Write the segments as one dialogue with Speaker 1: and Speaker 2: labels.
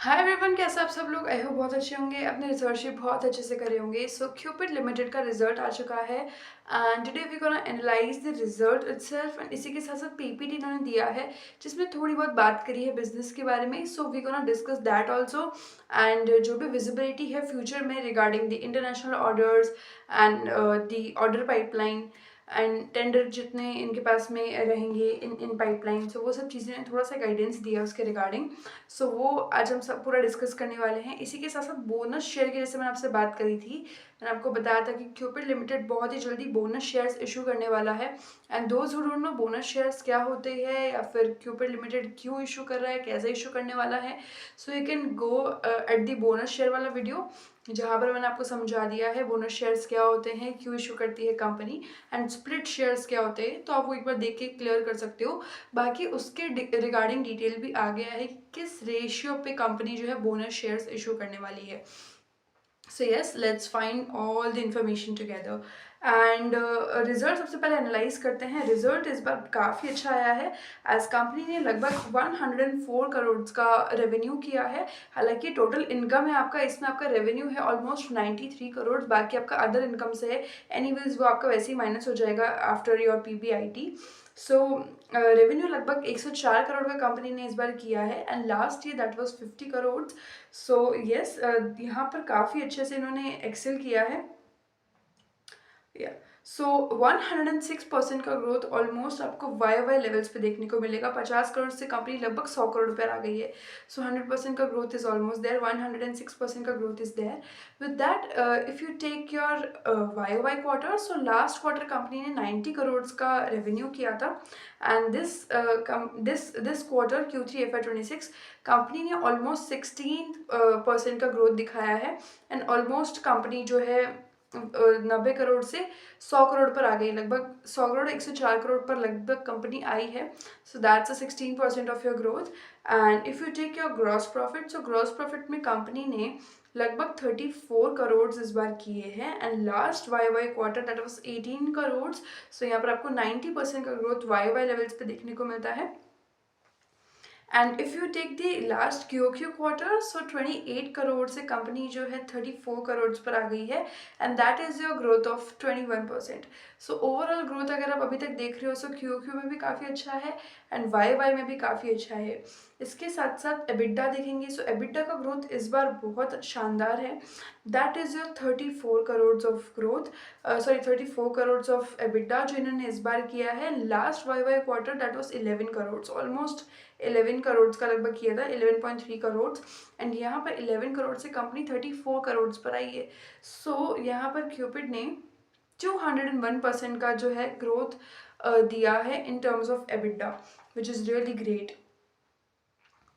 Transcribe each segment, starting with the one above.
Speaker 1: Hi everyone, कैसे आप सब लोग? आई होप बहुत अच्छे होंगे, अपने रिसर्च भी बहुत अच्छे से करे होंगे। सो क्यूपिड लिमिटेड का रिजल्ट आ चुका है and today we gonna analyse the result itself and इसी के साथ साथ पीपीटी इन्होंने दिया है जिसमें थोड़ी बहुत बात करी है बिजनेस के बारे में। So we gonna discuss that also and जो भी विजिबिलिटी है फ्यूचर में regarding the international orders and the order pipeline and tender जितने इनके पास में रहेंगे इन पाइपलाइन, सो वो सब चीज़ें थोड़ा सा गाइडेंस दिया उसके रिगार्डिंग। सो वो आज हम सब पूरा डिस्कस करने वाले हैं। इसी के साथ साथ बोनस शेयर की जैसे मैंने आपसे बात करी थी, मैंने आपको बताया था कि क्यूपिड लिमिटेड बहुत ही जल्दी बोनस शेयर्स इशू करने वाला है। And those who don't know bonus shares क्या होते हैं या फिर क्यूपिड लिमिटेड क्यों इशू कर रहा है, कैसे इशू करने वाला है, so you can go at the bonus share वाला वीडियो जहाँ पर मैंने आपको समझा दिया है बोनस शेयर्स क्या होते हैं, क्यों इशू करती है कंपनी, एंड स्प्लिट शेयर्स क्या होते हैं। तो आप वो एक बार देख के क्लियर कर सकते हो। बाकी उसके रिगार्डिंग डिटेल भी आ गया है कि किस रेशियो पे कंपनी जो है बोनस शेयर्स इशू करने वाली है। So yes, let's find all the information together and result सबसे पहले एनालाइज करते हैं। रिजल्ट इस बार काफ़ी अच्छा आया है एज कंपनी ने लगभग 104 करोड़ का रेवेन्यू किया है। हालांकि टोटल इनकम है आपका, इसमें आपका रेवेन्यू है ऑलमोस्ट 93 करोड़, बाकी आपका अदर इनकम से है। एनीवेज वो आपका वैसे ही माइनस हो जाएगा after your PBIT. So revenue लगभग 104 करोड़ का कंपनी ने इस बार किया है and last year that was 50 crore. So yes, यहाँ पर काफ़ी अच्छे से इन्होंने एक्सेल किया है। या सो 106% का ग्रोथ ऑलमोस्ट आपको वाई वाई लेवल्स पे देखने को मिलेगा। 50 करोड़ से कंपनी लगभग 100 करोड़ पर आ गई है। सो 100% का ग्रोथ इज ऑलमोस्ट देयर, 106% का growth is there. With that if you take your Y Y quarter, so last quarter company ने 90 करोड़ का रेवेन्यू किया था and this quarter Q3 FY26 company ने ऑलमोस्ट 16% का ग्रोथ दिखाया है एंड ऑलमोस्ट कंपनी जो है 90 करोड़ से 100 करोड़ पर आ गई। लगभग 100 करोड़ 104 करोड़ पर लगभग कंपनी आई है। So that's a 16% of your growth. And if you take your gross profit, so gross profit में कंपनी ने लगभग 34 करोड़ इस बार किए हैं and last Y Y quarter that was 18 crore. So यहाँ पर आपको 90% का ग्रोथ वाई वाई लेवल्स पे देखने को मिलता है। And if you take the last Q quarter, so 28 crore से कंपनी जो है 34 करोड़ पर आ गई है and that is your growth of 21%। So overall growth अगर आप अभी तक देख रहे हो, सो क्यू में भी काफ़ी अच्छा है एंड वाई में भी काफ़ी अच्छा है। इसके साथ साथ एबिडा देखेंगे, सो एबिडा का ग्रोथ इस बार बहुत शानदार है। That is your 34 crore of growth, sorry 34 crore of EBITDA जो इन्होंने इस बार किया है। Last Y quarter that was 11 crore, almost 11 crore का लगभग किया था, 11.3 करोड़। एंड यहाँ पर 11 करोड़ से कंपनी 34 करोड़ पर आई है। सो यहाँ पर क्यूपिड ने 201% का जो है ग्रोथ दिया है in terms of EBITDA, which is really great.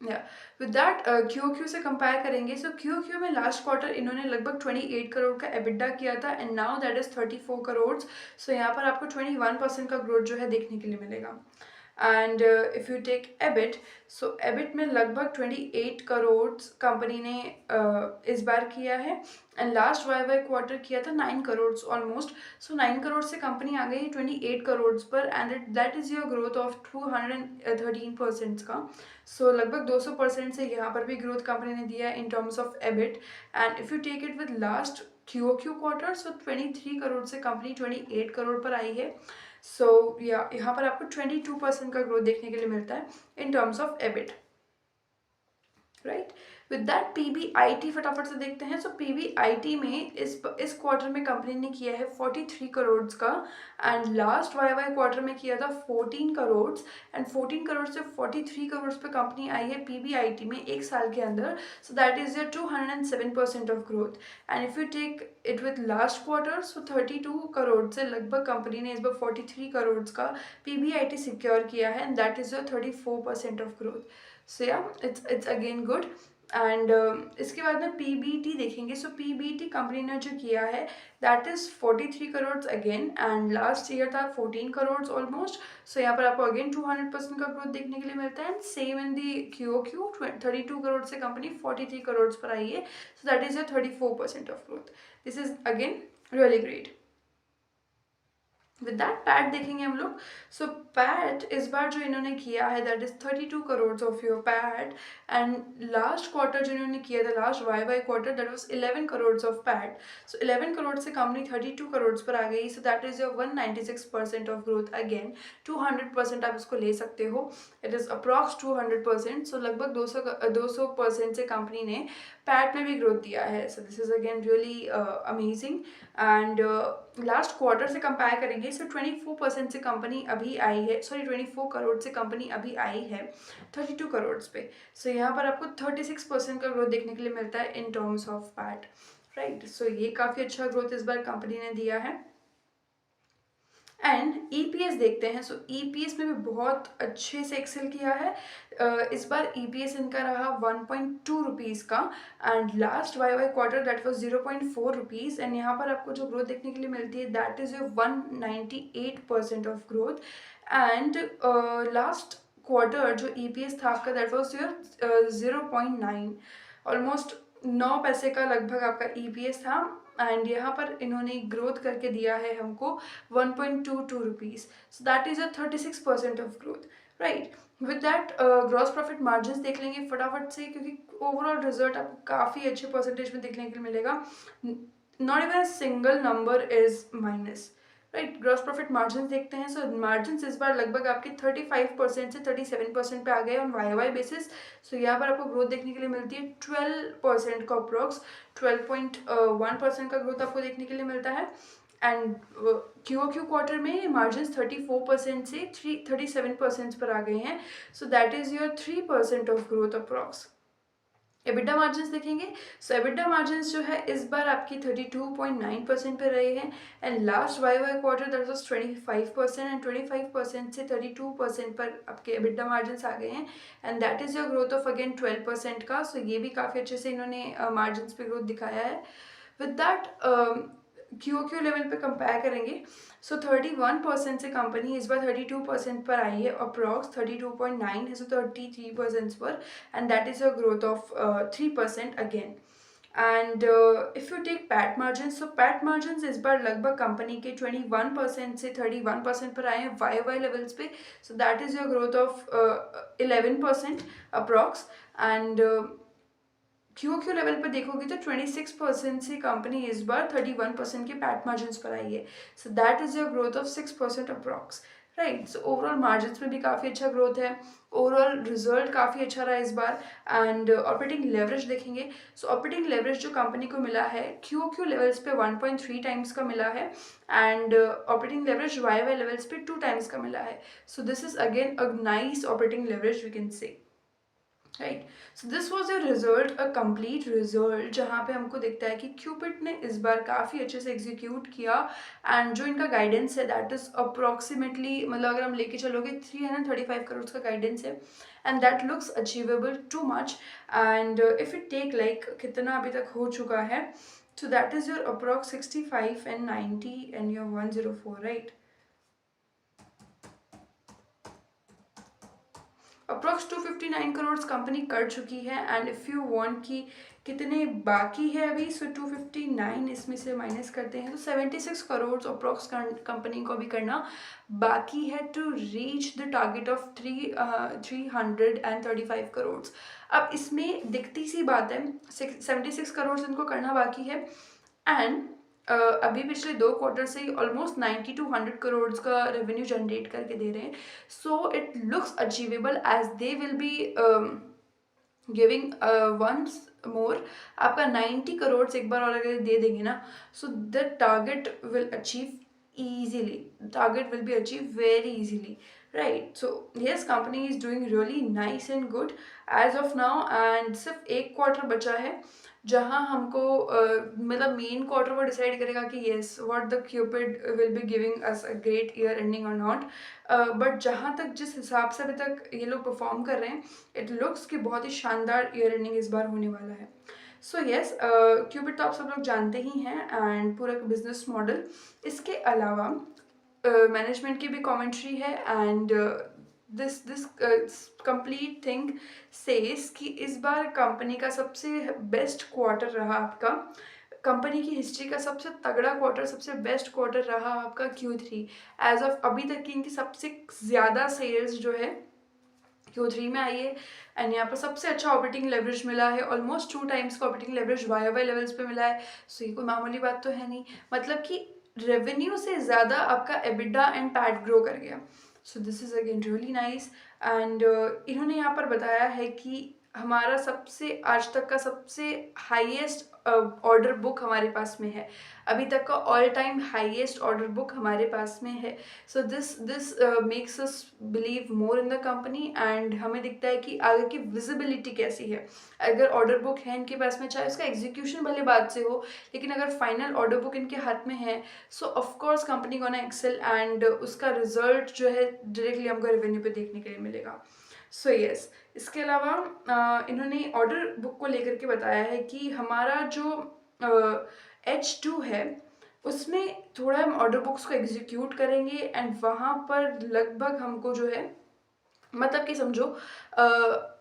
Speaker 1: With that Q से कंपेयर करेंगे, सो क्यू में लास्ट क्वार्टर इन्होंने लगभग 28 करोड़ का एबिडा किया था and now that is 34 crore. So यहाँ पर आपको 21% का ग्रोथ जो है देखने के लिए मिलेगा। And if you take EBIT, so EBIT में लगभग 28 करोड़ कंपनी ने इस बार किया है and last Y Y quarter किया था 9 करोड़ ऑलमोस्ट। सो 9 करोड़ से कंपनी आ गई 28 करोड़ पर and that is your growth of 213% का। सो लगभग 200% से यहाँ पर भी ग्रोथ कंपनी ने दिया in terms of EBIT. And if you take it with last Q quarter, so 23 crore से कंपनी 28 करोड़ पर आई है। सो यहाँ पर आपको 22% का ग्रोथ देखने के लिए मिलता है in terms of EBIT, right. With that PBIT फटाफट से देखते हैं। सो पीबीआईटी में इस क्वार्टर में कंपनी ने किया है 43 करोड़ का and last Y Y quarter में किया था 14 करोड़ एंड 14 करोड़ से 43 करोड़ पे कंपनी आई है पीबीआईटी में एक साल के अंदर। So that is your 207% of growth. And if you take it with last quarter, so 32 crore से लगभग कंपनी ने इस बार 43 करोड़ का पीबीआईटी सिक्योर किया है and that is your 34% of growth. So yeah it's again good. And इसके बाद में पीबीटी देखेंगे। सो पीबीटी कंपनी ने जो किया है that is 43 crore again and last year था 14 करोड़ ऑलमोस्ट। सो यहाँ पर आपको अगेन 200% का ग्रोथ देखने के लिए मिलता है and same in the Q 32 crore से कंपनी 43 करोड़ पर आई है। So that is your 34% of growth. This is again really great. With that PAT देखेंगे हम लोग। सो पैट इस बार जो इन्होंने किया है that is 32 crore of your PAT. And last quarter जो इन्होंने किया था, last Y quarter, that was 11 crore of PAT. So 11 crore से कंपनी 32 करोड़ पर आ गई। So that is your 196% of growth. Again 200% आप इसको ले सकते हो। It is approx 200%। सो लगभग 200% से कंपनी ने पैट में भी ग्रोथ दिया है। So this is again really amazing. And last quarter से कंपेयर करेंगे, सो 24% से कंपनी अभी आई है, सॉरी 24 करोड़ से कंपनी अभी आई है 32 करोड़ पे। सो यहाँ पर आपको 36% का ग्रोथ देखने के लिए मिलता है in terms of PAT, right. So ये काफ़ी अच्छा ग्रोथ इस बार कंपनी ने दिया है। एंड ईपीएस देखते हैं। सो ईपीएस में भी बहुत अच्छे से एक्सेल किया है। इस बार ईपीएस इनका रहा 1.2 रुपीज़ का। And last Y quarter that was 0.4 rupees. And यहाँ पर आपको जो ग्रोथ देखने के लिए मिलती है that is your 198% of growth. And last quarter जो ईपीएस था आपका दैट वाज योर 0.9, ऑलमोस्ट 9 पैसे का लगभग आपका ईपीएस था। एंड यहाँ पर इन्होंने ग्रोथ करके दिया है हमको 1.22 rupees. So that is a 36% of growth, right. With that gross profit margin देख लेंगे फटाफट से, क्योंकि ओवरऑल रिजल्ट आपको काफ़ी अच्छे परसेंटेज में देखने के लिए मिलेगा। Not even a single number is minus, right. Gross profit margin देखते हैं। सो मार्जिन इस बार लगभग आपके 35% से 37% पे आ गए ऑन वाई बेसिस। सो यहाँ पर आपको ग्रोथ देखने के लिए मिलती है 12% का अप्रोक्स, 12.1% का ग्रोथ आपको देखने के लिए मिलता है। एंड क्यू क्वार्टर में मार्जिन 34% से 37% पर आ गए हैं। So that is your 3% of growth approx. EBITDA margin देखेंगे। सो एबिटा मार्जिन जो है इस बार आपकी 32.9% पे रहे हैं। And last Y quarter that was 25%। And 25% से 32% पर आपके एबिटा मार्जिन आ गए हैं। And that is your growth of again 12% का। सो ये भी काफ़ी अच्छे से इन्होंने मार्जिन पे ग्रोथ दिखाया है। विद दैट क्यू लेवल पे कंपेयर करेंगे। सो 31% से कंपनी इस बार 32% पर आई है, अप्रॉक्स 32.9 है, सो 33% पर। And that is a growth of 3% again. And if you take PAT margin, so PAT margin इस बार लगभग कंपनी के 21% से 31% पर आए हैं वाई लेवल्स पे। सो that is your growth of 11% approx. And Q level पर देखोगे तो 26% से कंपनी इस बार 31% के पैट मार्जिन पर आई है। So that is your growth of 6% approx, right. So overall margin में भी काफ़ी अच्छा ग्रोथ है। ओवरऑल रिजल्ट काफ़ी अच्छा रहा इस बार। एंड ऑपरेटिंग लेवरेज देखेंगे। सो ऑपरेटिंग लेवरेज जो कंपनी को मिला है क्यू लेवल्स पे 1.3 टाइम्स का मिला है। And operating leverage Y levels पे 2 टाइम्स का मिला है। So this is again a nice operating leverage we can say, right. So this was your result, a complete result, जहाँ पे हमको दिखता है कि क्यूपिट ने इस बार काफ़ी अच्छे से एग्जीक्यूट किया। एंड जो इनका गाइडेंस है दैट इज अप्रॉक्सीमेटली, मतलब अगर हम लेके चलोगे 335 करोड़ का गाइडेंस है। And that looks achievable too much. And if you take like कितना अभी तक हो चुका है, so that is your approx 65 and 90 and your 104, right. Approx 259 crore company कर चुकी है। एंड इफ़ यू वांट कि कितने बाकी है अभी, सो 259 इसमें से माइनस करते हैं तो 76 करोड़ अप्रॉक्स कंपनी को भी करना बाकी है to reach the target of 335 crore. अब इसमें दिखती सी बात है, 76 करोड़ इनको करना बाकी है। एंड अभी पिछले 2 क्वार्टर से ही ऑलमोस्ट 90 to 100 करोड़ का रेवेन्यू जनरेट करके दे रहे हैं। So it looks achievable as they will be giving once more. आपका 90 करोड़ एक बार और अगर दे देंगे ना, so the target will achieve easily, target will be achieved very easily, right? So yes, company is doing really nice and good as of now। and सिर्फ एक quarter बचा है जहाँ हमको मतलब मेन क्वार्टर वो डिसाइड करेगा कि yes what the Cupid will be giving us a great year ending और नॉट। बट जहाँ तक जिस हिसाब से अभी तक ये लोग परफॉर्म कर रहे हैं, इट लुक्स कि बहुत ही शानदार ईयर एंडिंग इस बार होने वाला है। सो येस, क्यूपिड तो आप सब लोग जानते ही हैं एंड पूरा बिजनेस मॉडल। इसके अलावा मैनेजमेंट की भी कमेंट्री है। And this complete thing says कि इस बार कंपनी का सबसे बेस्ट क्वार्टर रहा आपका कंपनी की हिस्ट्री का सबसे तगड़ा क्वार्टर, सबसे बेस्ट क्वार्टर रहा आपका Q3। एज ऑफ अभी तक की इनकी सबसे ज़्यादा सेल्स जो है Q3 में आई है। एंड यहाँ पर सबसे अच्छा ऑपरेटिंग लेवरेज मिला है, ऑलमोस्ट 2 टाइम्स का ऑपरेटिंग लेवरेज वाई लेवल्स पे मिला है। सो ये कोई मामूली बात तो है नहीं, मतलब कि रेवेन्यू से ज़्यादा आपका एबिडा एंड पैट ग्रो कर गया। So this is again really nice. And इन्होंने यहाँ पर बताया है कि हमारा सबसे आज तक का सबसे हाईएस्ट ऑर्डर बुक हमारे पास में है, अभी तक का all time highest order book हमारे पास में है। So this makes us believe more in the company, and हमें दिखता है कि आगे की विजिबिलिटी कैसी है। अगर ऑर्डर बुक है इनके पास में, चाहे उसका एग्जीक्यूशन भले बाद से हो, लेकिन अगर फाइनल ऑर्डर बुक इनके हाथ में है, so of course company gonna excel, and उसका रिजल्ट जो है डायरेक्टली हमको रेवेन्यू पे देखने के लिए मिलेगा। सो यस, इसके अलावा इन्होंने ऑर्डर बुक को लेकर के बताया है कि हमारा जो H2 है उसमें थोड़ा हम ऑर्डर बुक्स को एग्जीक्यूट करेंगे, एंड वहाँ पर लगभग हमको जो है, मतलब कि समझो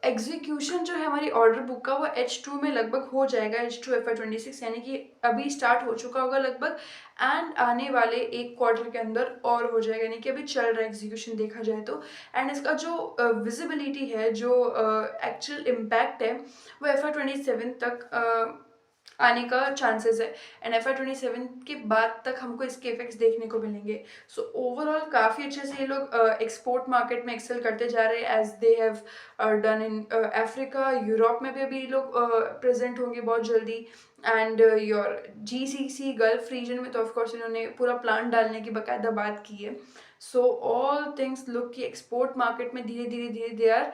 Speaker 1: एग्जीक्यूशन जो है हमारी ऑर्डर बुक का वो H2 में लगभग हो जाएगा, H2 FY26, यानी कि अभी स्टार्ट हो चुका होगा लगभग, एंड आने वाले एक क्वार्टर के अंदर और हो जाएगा, यानी कि अभी चल रहा है एग्जीक्यूशन देखा जाए तो। एंड इसका जो विजिबिलिटी है, जो एक्चुअल इम्पैक्ट है, वो FY27 तक आने का चांसेस है, एंड FY27 के बाद तक हमको इसके इफेक्ट्स देखने को मिलेंगे। सो ओवरऑल काफ़ी अच्छे से ये लोग एक्सपोर्ट मार्केट में एक्सेल करते जा रहे हैं, as they have done in Africa, Europe में भी अभी लोग प्रेजेंट होंगे बहुत जल्दी, and your GCC Gulf region में तो ऑफकोर्स इन्होंने पूरा प्लान डालने की बाकायदा बात की है। सो ऑल थिंग्स लुक कि एक्सपोर्ट मार्केट में धीरे धीरे they are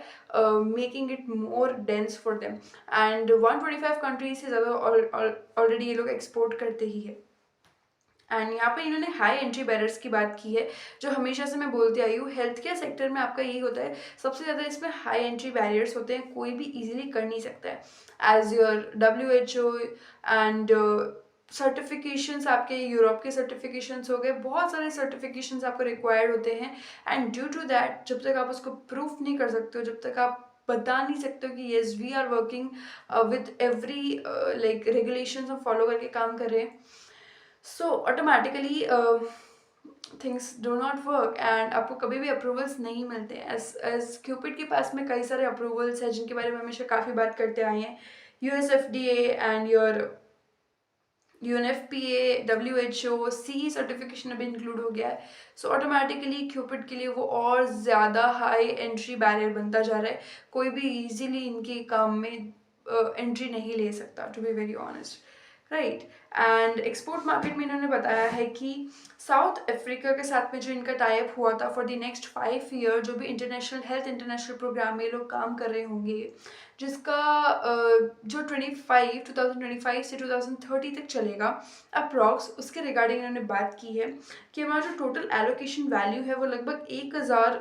Speaker 1: making it more dense for them, and 125 countries से ज़्यादा ऑलरेडी ये लोग एक्सपोर्ट करते ही है। एंड यहाँ पे इन्होंने हाई एंट्री बैरियर्स की बात की है, जो हमेशा से मैं बोलती आई हूँ, हेल्थ केयर सेक्टर में आपका यही होता है, सबसे ज़्यादा इसमें हाई एंट्री बैरियर्स होते हैं, कोई भी इजीली कर नहीं सकता है। As your WHO and certifications, आपके यूरोप के सर्टिफिकेशंस हो गए, बहुत सारे सर्टिफिकेशंस आपको रिक्वायर्ड होते हैं, एंड ड्यू टू दैट जब तक आप उसको प्रूफ नहीं कर सकते हो, जब तक आप बता नहीं सकते हो कि yes we are working with every like regulations हम फॉलो करके काम कर रहे हैं, so automatically things do not work, and आपको कभी भी अप्रूवल्स नहीं मिलते। एज क्यूपिड के पास में कई सारे अप्रूवल्स हैं जिनके बारे में हमेशा काफ़ी बात करते आए हैं, USFDA and your UNFPA, WHO, CE certification अभी इंक्लूड हो गया है। सो ऑटोमेटिकली क्यूपिड के लिए वो और ज़्यादा हाई एंट्री बैरियर बनता जा रहा है, कोई भी इजीली इनके काम में एंट्री नहीं ले सकता, to be very honest, right. And export market में इन्होंने बताया है कि साउथ अफ्रीका के साथ में जो इनका टाइप हुआ था फॉर द नेक्स्ट 5 ईयर, जो भी इंटरनेशनल प्रोग्राम में ये लोग काम कर रहे होंगे, जिसका जो 2025 से 2030 तक चलेगा अप्रॉक्स, उसके रिगार्डिंग इन्होंने बात की है कि हमारा जो टोटल एलोकेशन वैल्यू है वो लगभग 1000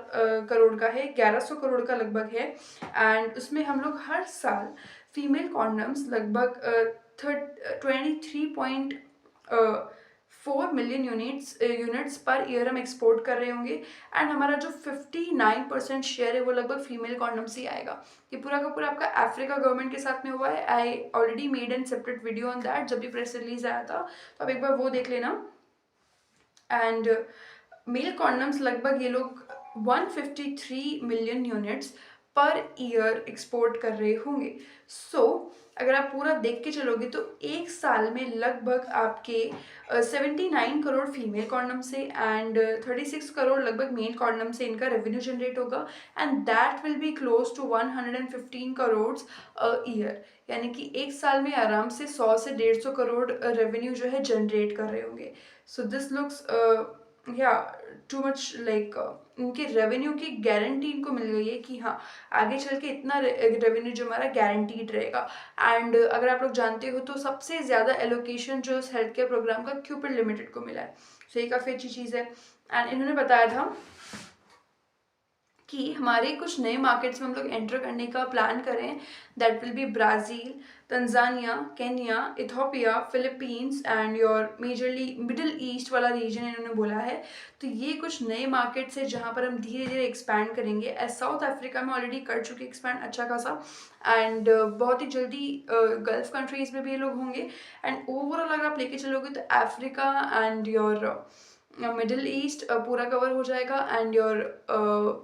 Speaker 1: करोड़ का है, 1100 करोड़ का लगभग है, एंड उसमें हम लोग हर साल फीमेल कॉन्डम्स लगभग 23.4 मिलियन यूनिट्स पर ईयर हम एक्सपोर्ट कर रहे होंगे, एंड हमारा जो 59% शेयर है वो लगभग फीमेल कॉन्डम से ही आएगा। ये पूरा का पूरा आपका अफ्रीका गवर्नमेंट के साथ में हुआ है। I already made an separate video on that, जब भी प्रेस रिलीज आया था, तो आप एक बार वो देख लेना। एंड मेल कॉन्डम्स लगभग ये लोग 153 million units per year export कर रहे होंगे। सो अगर आप पूरा देख के चलोगे तो एक साल में लगभग आपके 79 करोड़ फीमेल कॉन्डम से एंड 36 करोड़ लगभग मेल कॉन्डम से इनका रेवेन्यू जनरेट होगा, and that will be close to 115 crore year, यानी कि एक साल में आराम से 100 से 150 करोड़ रेवेन्यू जो है जनरेट कर रहे होंगे। सो दिस लुक्स या टू मच लाइक इनके रेवेन्यू की गारंटी इनको मिल गई है कि हाँ आगे चल के इतना रेवेन्यू जो हमारा गारंटीड रहेगा। एंड अगर आप लोग जानते हो तो सबसे ज़्यादा एलोकेशन जो इस हेल्थ केयर प्रोग्राम का क्यूपिड लिमिटेड को मिला है, सो ये काफ़ी अच्छी चीज़ है। एंड इन्होंने बताया था कि हमारे कुछ नए मार्केट्स में हम लोग एंटर करने का प्लान करें। That will B Brazil, Tanzania, Kenya, Ethiopia, Philippines and your majorly middle east वाला रीजन इन्होंने बोला है। तो ये कुछ नए मार्केट्स है जहाँ पर हम धीरे धीरे एक्सपैंड करेंगे। एज साउथ अफ्रीका में ऑलरेडी कर चुके एक्सपैंड अच्छा खासा, एंड बहुत ही जल्दी गल्फ कंट्रीज़ में भी ये लोग होंगे। एंड ओवरऑल अगर आप लेके चलोगे तो Africa and your middle east पूरा कवर हो जाएगा, एंड योर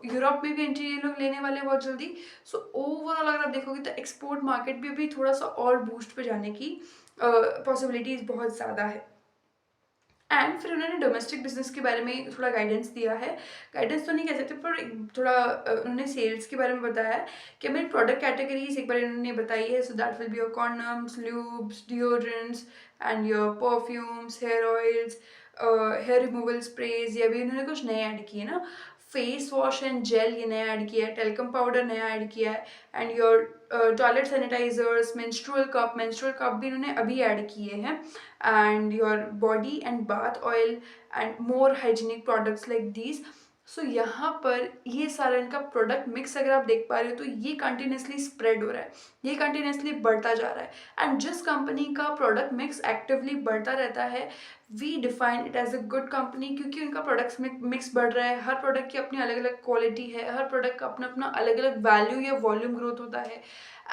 Speaker 1: यूरोप में भी एंट्री ये लोग लेने वाले हैं बहुत जल्दी। सो ओवरऑल अगर आप देखोगे तो एक्सपोर्ट मार्केट में भी थोड़ा सा और बूस्ट पे जाने की पॉसिबिलिटीज़ बहुत ज़्यादा है। एंड फिर उन्होंने डोमेस्टिक बिजनेस के बारे में थोड़ा गाइडेंस दिया है। गाइडेंस तो नहीं कह सकते, पर थोड़ा उन्होंने सेल्स के बारे में बताया है कि हमें प्रोडक्ट कैटेगरीज एक बार इन्होंने बताई है। So that will be your condoms, lubes, deodorants and your perfumes, hair oils, hair removal sprays, ये भी उन्होंने कुछ नए ऐड किए ना। फेस वॉश एंड जेल ये नया ऐड किया है, टेल्कम पाउडर नया ऐड किया है, and your toilet sanitisers, menstrual cup भी इन्होंने अभी ऐड किए हैं, and your body and bath oil and more hygienic products like these. So यहाँ पर ये सारा इनका प्रोडक्ट मिक्स अगर आप देख पा रहे हो तो ये कंटिन्यूसली स्प्रेड हो रहा है, ये कंटिन्यूसली बढ़ता जा रहा है। एंड जिस कंपनी का प्रोडक्ट मिक्स एक्टिवली बढ़ता रहता है, we define it as a good company, क्योंकि उनका प्रोडक्ट्स मिक्स बढ़ रहा है। हर प्रोडक्ट की अपनी अलग अलग क्वालिटी है, हर प्रोडक्ट का अपना अपना अलग अलग वैल्यू या वॉल्यूम ग्रोथ होता है,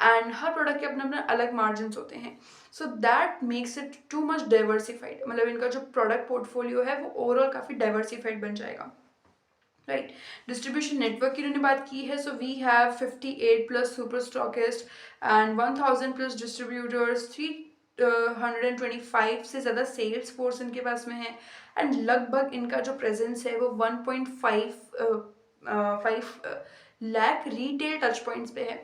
Speaker 1: एंड हर प्रोडक्ट के अपने अपने अलग मार्जिन होते हैं। So that makes it too much diversified, मतलब इनका जो प्रोडक्ट पोर्टफोलियो है वो ओवरऑल काफ़ी डाइवर्सिफाइड बन जाएगा। राइट, डिस्ट्रीब्यूशन नेटवर्क की उन्होंने बात की है। So we have 58 plus super stockist and 1000 plus distributors, 325 से ज़्यादा सेल्स फोर्स इनके पास में है, एंड लगभग इनका जो प्रेजेंस है वो 1.5 लाख रिटेल टच पॉइंट्स पे है।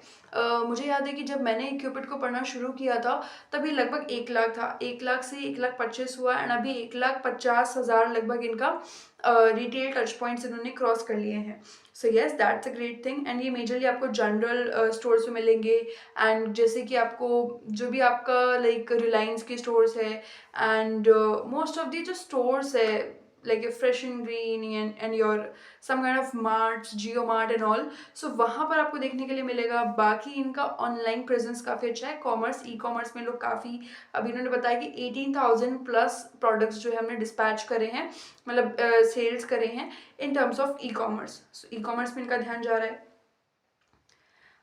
Speaker 1: मुझे याद है कि जब मैंने क्यूपिड को पढ़ना शुरू किया था तभी लगभग 1 लाख था, 1 लाख से 1,25,000 हुआ, एंड अभी 1,50,000 लगभग इनका रिटेल टच पॉइंट्स इन्होंने क्रॉस कर लिए हैं। So yes, that's a great thing. And ये मेजरली आपको जनरल स्टोर्स में मिलेंगे, एंड जैसे कि आपको जो भी आपका लाइक रिलायंस के स्टोर्स है, एंड मोस्ट ऑफ दी जो स्टोर्स है like a fresh and green and your some kind of marts, Jio mart and all, so वहाँ पर आपको देखने के लिए मिलेगा। बाकी इनका ऑनलाइन प्रेजेंस काफ़ी अच्छा है, कॉमर्स ई कॉमर्स में लोग काफ़ी, अभी इन्होंने बताया कि 18,000 प्लस प्रोडक्ट्स जो है हमने डिस्पैच करे हैं, मतलब सेल्स करे हैं इन terms of e commerce. So e commerce में इनका ध्यान जा रहा है।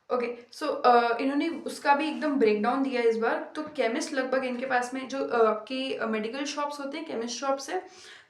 Speaker 1: ओके, सो इन्होंने उसका भी एकदम ब्रेकडाउन दिया है इस बार। तो केमिस्ट लगभग इनके पास में जो आपके मेडिकल शॉप्स होते हैं, केमिस्ट शॉप्स है,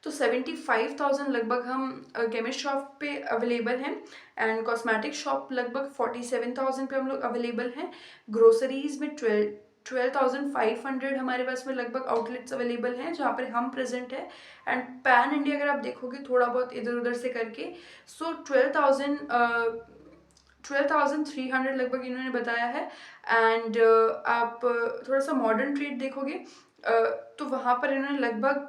Speaker 1: तो 75,000 लगभग हम केमिस्ट शॉप पे अवेलेबल हैं, एंड कॉस्मेटिक शॉप लगभग 47,000 पे हम लोग अवेलेबल हैं। ग्रोसरीज में 12,500 हमारे पास में लगभग आउटलेट्स अवेलेबल हैं जहाँ पर हम प्रेजेंट है। एंड पैन इंडिया अगर आप देखोगे थोड़ा बहुत इधर उधर से करके, सो 12,300 लगभग इन्होंने बताया है। एंड आप थोड़ा सा मॉडर्न ट्रेड देखोगे तो वहाँ पर इन्होंने लगभग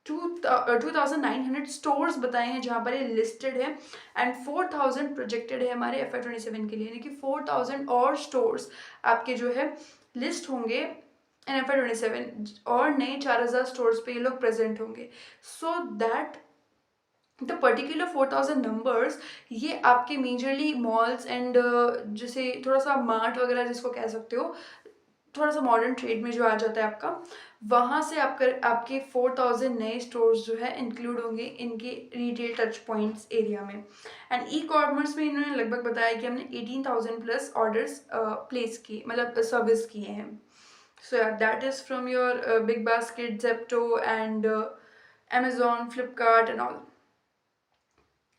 Speaker 1: 2,900 स्टोर्स बताए हैं जहाँ पर ये लिस्टेड है, एंड 4,000 प्रोजेक्टेड है हमारे FY27 के लिए, यानी कि 4,000 और स्टोर्स आपके जो है लिस्ट होंगे इन FY27, और नए 4,000 स्टोर्स पे ये लोग प्रेजेंट होंगे। So that the particular 4,000 numbers ये आपके मेजरली मॉल्स एंड जैसे थोड़ा सा मार्ट वगैरह जिसको कह सकते हो, थोड़ा सा मॉडर्न ट्रेड में जो आ जाता है आपका, वहाँ से आपके 4,000 नए स्टोर्स जो है इंक्लूड होंगे इनके रिटेल टच पॉइंट्स एरिया में। एंड ई कॉमर्स में इन्होंने लगभग बताया कि हमने 18,000 प्लस ऑर्डर्स प्लेस किए, मतलब सर्विस किए हैं। So that is from your Big Basket, Zepto and Amazon, Flipkart and all.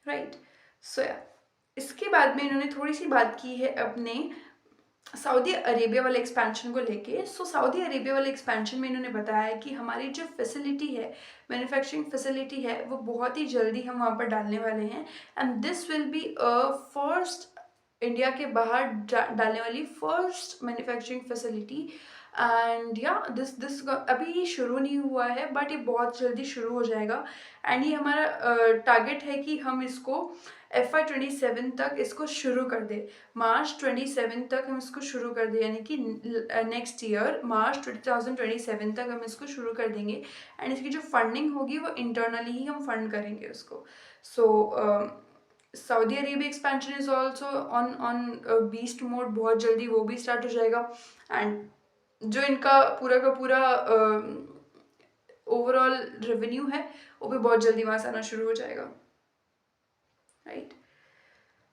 Speaker 1: Right, so इसके बाद में इन्होंने थोड़ी सी बात की है अपने सऊदी अरेबिया वाले एक्सपेंशन को लेके। सो सऊदी अरेबिया वाले एक्सपेंशन में इन्होंने बताया है कि हमारी जो फैसिलिटी है, मैन्युफैक्चरिंग फैसिलिटी है, वो बहुत ही जल्दी हम वहाँ पर डालने वाले हैं, and this will be first India के बाहर डालने वाली फर्स्ट मैन्युफैक्चरिंग फैसिलिटी। एंड या दिस अभी ये शुरू नहीं हुआ है, बट ये बहुत जल्दी शुरू हो जाएगा, एंड ये हमारा टारगेट है कि हम इसको FY27 तक इसको शुरू कर दे। मार्च 27 तक हम इसको शुरू कर दें, यानी कि नेक्स्ट ईयर मार्च 2027 तक हम इसको शुरू कर देंगे, एंड इसकी जो फंडिंग होगी वो इंटरनली ही हम फंड करेंगे उसको। So Saudi Arabia expansion is also on on beast mode, बहुत जल्दी वो भी स्टार्ट हो जाएगा। एंड जो इनका पूरा का पूरा ओवरऑल रेवेन्यू है वो भी बहुत जल्दी वहाँ से आना शुरू हो जाएगा, राइट।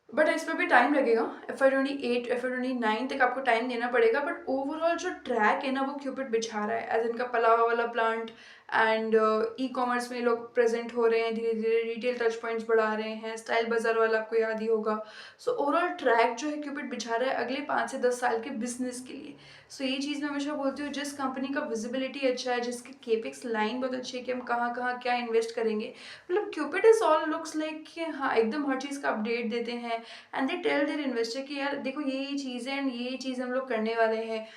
Speaker 1: बट इसमें भी टाइम लगेगा, FY 28 FY 29 तक आपको टाइम देना पड़ेगा। बट ओवरऑल जो ट्रैक है ना वो क्यूपिड बिछा रहा है, एज इनका पलावा वाला प्लांट एंड ई कॉमर्स में लोग प्रेजेंट हो रहे हैं धीरे धीरे, रिटेल टच पॉइंट्स बढ़ा रहे हैं, स्टाइल बाजार वाला आपको याद ही होगा। सो ओवरऑल ट्रैक जो है क्यूपिड बिछा रहा है अगले 5 से 10 साल के बिजनेस के लिए। सो ये चीज़ मैं हमेशा बोलती हूँ, जिस कंपनी का विजिबिलिटी अच्छा है, जिसकी केपेक्स लाइन बहुत अच्छी है कि हम कहाँ कहाँ क्या इन्वेस्ट करेंगे, मतलब Cupid is all looks like कि हाँ एकदम हर चीज़ का अपडेट देते हैं। And they tell their investor कि यार देखो ये चीज़ है एंड ये चीज़ हम लोग करने वाले हैं।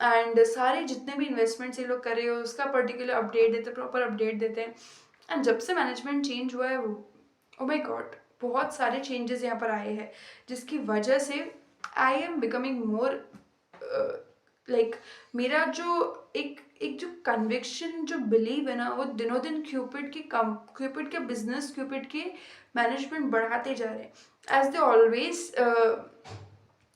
Speaker 1: एंड सारे जितने भी इन्वेस्टमेंट्स ये लोग कर रहे हो उसका पर्टिकुलर अपडेट देते हैं, प्रॉपर अपडेट देते हैं। एंड जब से मैनेजमेंट चेंज हुआ है वो, ओ माय गॉड, बहुत सारे चेंजेस यहाँ पर आए हैं, जिसकी वजह से I am becoming more like मेरा जो एक एक जो कन्विक्शन जो बिलीव है ना वो दिनों दिन क्यूपिड के बिजनेस, क्यूपिड के मैनेजमेंट बढ़ाते जा रहे हैं, as they always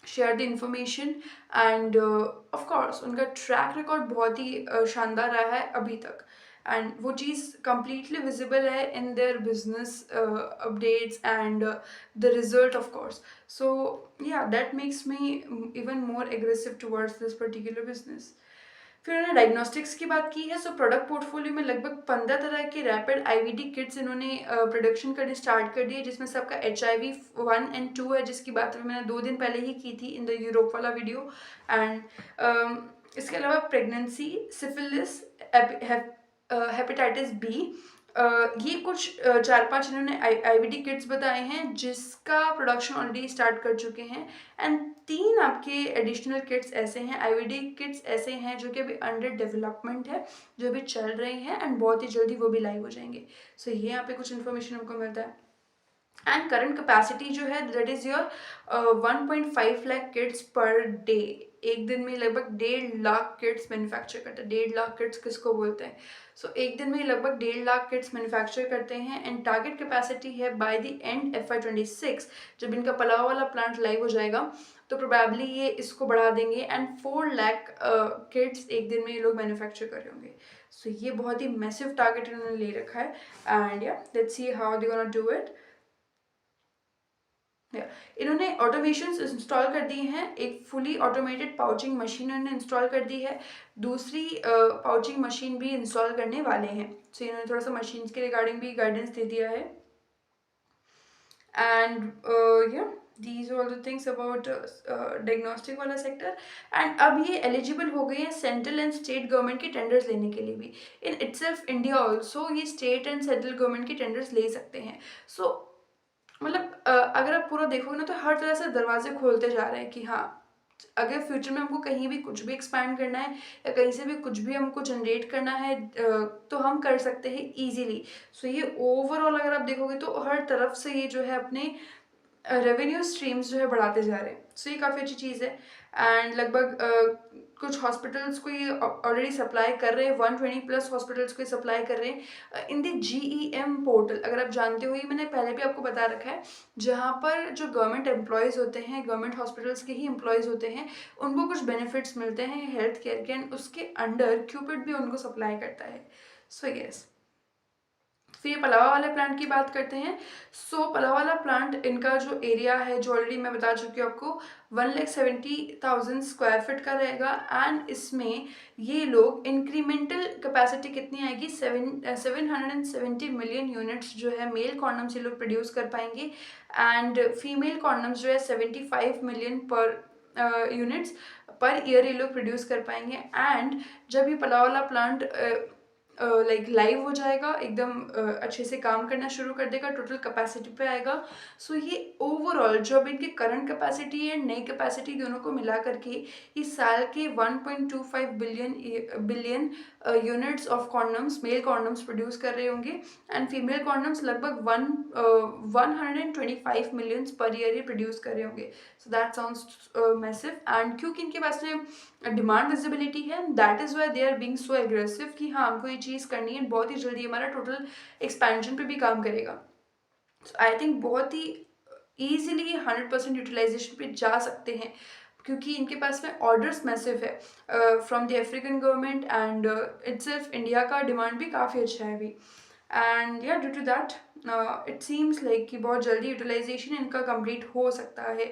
Speaker 1: share the information. And of course उनका ट्रैक रिकॉर्ड बहुत ही शानदार रहा है अभी तक, एंड वो चीज़ completely विजिबल है in their business updates and the result of course. So yeah that makes me even more aggressive towards this particular business. फिर उन्होंने डायग्नोस्टिक्स की बात की है। सो प्रोडक्ट पोर्टफोलियो में लगभग 15 तरह के रैपिड IVD किट्स इन्होंने प्रोडक्शन करने स्टार्ट कर दिए, जिसमें सबका HIV 1 एंड 2 है, जिसकी बात मैंने 2 दिन पहले ही की थी इन द यूरोप वाला वीडियो। एंड इसके अलावा प्रेगनेंसी, सिफिलिस, हेपेटाइटिस बी, ये कुछ 4-5 इन्होंने IVD किट्स बताए हैं जिसका प्रोडक्शन ऑलरेडी स्टार्ट कर चुके हैं। एंड 3 आपके एडिशनल किट्स ऐसे हैं, IVD किट्स ऐसे हैं जो कि अभी अंडर डेवलपमेंट है, जो अभी चल रहे हैं एंड बहुत ही जल्दी वो भी लाइव हो जाएंगे। सो ये यहाँ पे कुछ इन्फॉर्मेशन हमको मिलता है। एंड करंट कैपेसिटी जो है that is your 1.5 lakh kits per day. एक दिन में लगभग 1.5 लाख किट्स मैन्युफैक्चर करते हैं। 1.5 लाख किट्स किसको बोलते हैं? सो एक दिन में लगभग 1.5 लाख किट्स मैन्युफैक्चर करते हैं। एंड टारगेट कैपेसिटी है बाय द एंड FY 26, जब इनका पलाव वाला प्लांट लाइव हो जाएगा तो प्रोबेबली ये इसको बढ़ा देंगे एंड 4 लाख किट्स एक दिन में ये लोग मैन्युफैक्चर कर रहे होंगे। सो ये बहुत ही मैसिव टारगेट इन्होंने ले रखा है। एंड या let's see how they gonna do it. इन्होंने ऑटोमेशन इंस्टॉल कर दी हैं, एक फुली ऑटोमेटेड पाउचिंग मशीन इन्होंने इंस्टॉल कर दी है, दूसरी पाउचिंग मशीन भी इंस्टॉल करने वाले हैं। सो इन्होंने थोड़ा सा मशीन्स के रिगार्डिंग भी गाइडेंस दे दिया है। एंड या these are all the things about diagnostic वाला सेक्टर। एंड अब ये एलिजिबल हो गए हैं सेंट्रल एंड स्टेट गवर्नमेंट के टेंडर्स लेने के लिए भी। इन इटसेल्फ इंडिया ऑल्सो ये स्टेट एंड सेंट्रल गवर्नमेंट के टेंडर्स ले सकते हैं। सो मतलब अगर आप पूरा देखोगे ना तो हर तरह से दरवाजे खोलते जा रहे हैं कि हाँ अगर फ्यूचर में हमको कहीं भी कुछ भी एक्सपैंड करना है या कहीं से भी कुछ भी हमको जनरेट करना है तो हम कर सकते हैं इजीली। सो ये ओवरऑल अगर आप देखोगे तो हर तरफ से ये जो है अपने रेवेन्यू स्ट्रीम्स जो है बढ़ाते जा रहे हैं। सो ये काफ़ी अच्छी चीज़ है। एंड लगभग कुछ हॉस्पिटल्स को ये ऑलरेडी सप्लाई कर रहे हैं, 120+ हॉस्पिटल्स को ये सप्लाई कर रहे हैं इन द GEM पोर्टल। अगर आप जानते हो ये मैंने पहले भी आपको बता रखा है, जहाँ पर जो गवर्नमेंट एम्प्लॉयज़ होते हैं, गवर्नमेंट हॉस्पिटल्स के ही एम्प्लॉयज़ होते हैं, उनको कुछ बेनिफिट्स मिलते हैं हेल्थ केयर के, एंड उसके अंडर क्यूपिड भी उनको सप्लाई करता है। सो यस, फिर पलावा वाले प्लांट की बात करते हैं। सो पलावा वाला प्लांट इनका जो एरिया है जो ऑलरेडी मैं बता चुकी हूँ आपको, 1,70,000 स्क्वायर फीट का रहेगा। एंड इसमें ये लोग इंक्रीमेंटल कैपेसिटी कितनी आएगी, 770 मिलियन यूनिट्स जो है मेल कॉन्डम्स ये लोग प्रोड्यूस कर पाएंगे। एंड फीमेल कॉन्डम्स जो है 75 मिलियन पर यूनिट्स पर ईयर ये लोग प्रोड्यूस कर पाएंगे। एंड जब ये पलावा वाला प्लांट लाइक लाइव हो जाएगा, एकदम अच्छे से काम करना शुरू कर देगा, टोटल कैपेसिटी पे आएगा। सो ये ओवरऑल जो अब इनकी करंट कैपेसिटी है नई कैपेसिटी दोनों को मिला करके इस साल के 1.25 billion units of condoms, male condoms produce कर रहे होंगे। एंड फीमेल कॉन्डम्स लगभग 125 मिलियंस पर ईयर ये प्रोड्यूस कर रहे होंगे। So that sounds massive. And क्योंकि इनके पास में डिमांड विजिबिलिटी है, that is why they are being so aggressive कि हाँ हमको ये चीज़ करनी है, बहुत ही जल्दी हमारा टोटल एक्सपेंशन पे भी काम करेगा। आई थिंक बहुत ही ईजिली 100% यूटिलाइजेशन पे जा सकते हैं, क्योंकि इनके पास में ऑर्डर्स मैसिव है from the African government, and itself India का डिमांड भी काफ़ी अच्छा है अभी। And yeah due to that it seems like कि बहुत जल्दी यूटिलाइजेशन इनका कंप्लीट हो सकता है,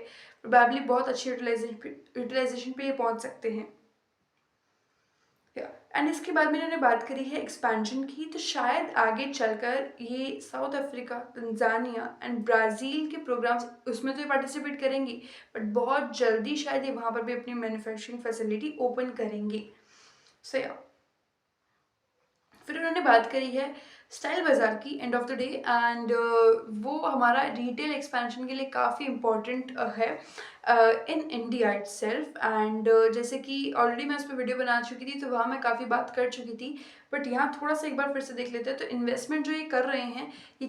Speaker 1: प्रोबेबली बहुत अच्छी यूटिलाइजेशन पे ये पहुंच सकते हैं। एंड इसके बाद में इन्होंने बात करी है एक्सपेंशन की, तो शायद आगे चलकर ये south Africa, Tanzania and Brazil के प्रोग्राम्स, उसमें तो ये पार्टिसिपेट करेंगी, बट बहुत जल्दी शायद ये वहाँ पर भी अपनी मैन्युफैक्चरिंग फैसिलिटी ओपन करेंगी। सो या फिर उन्होंने बात करी है स्टाइल बाज़ार की end of the day, and वो हमारा रिटेल एक्सपेंशन के लिए काफ़ी इम्पॉर्टेंट है इन इंडिया इटसेल्फ। एंड जैसे कि ऑलरेडी मैं उस पर वीडियो बना चुकी थी, तो वहाँ मैं काफ़ी बात कर चुकी थी, बट यहाँ थोड़ा सा एक बार फिर से देख लेते हैं। तो इन्वेस्टमेंट जो ये कर रहे हैं, ये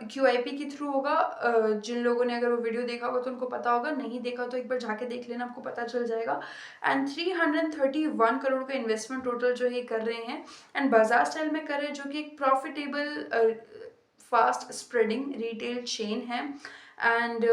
Speaker 1: QIP के थ्रू होगा। जिन लोगों ने अगर वो वीडियो देखा होगा तो उनको पता होगा, नहीं देखा तो एक बार जाके देख लेना, आपको पता चल जाएगा। एंड 331 करोड़ का इन्वेस्टमेंट टोटल जो ये कर रहे हैं, एंड बाजार स्टाइल में कर रहे हैं, जो कि एक profitable fast spreading retail chain है। एंड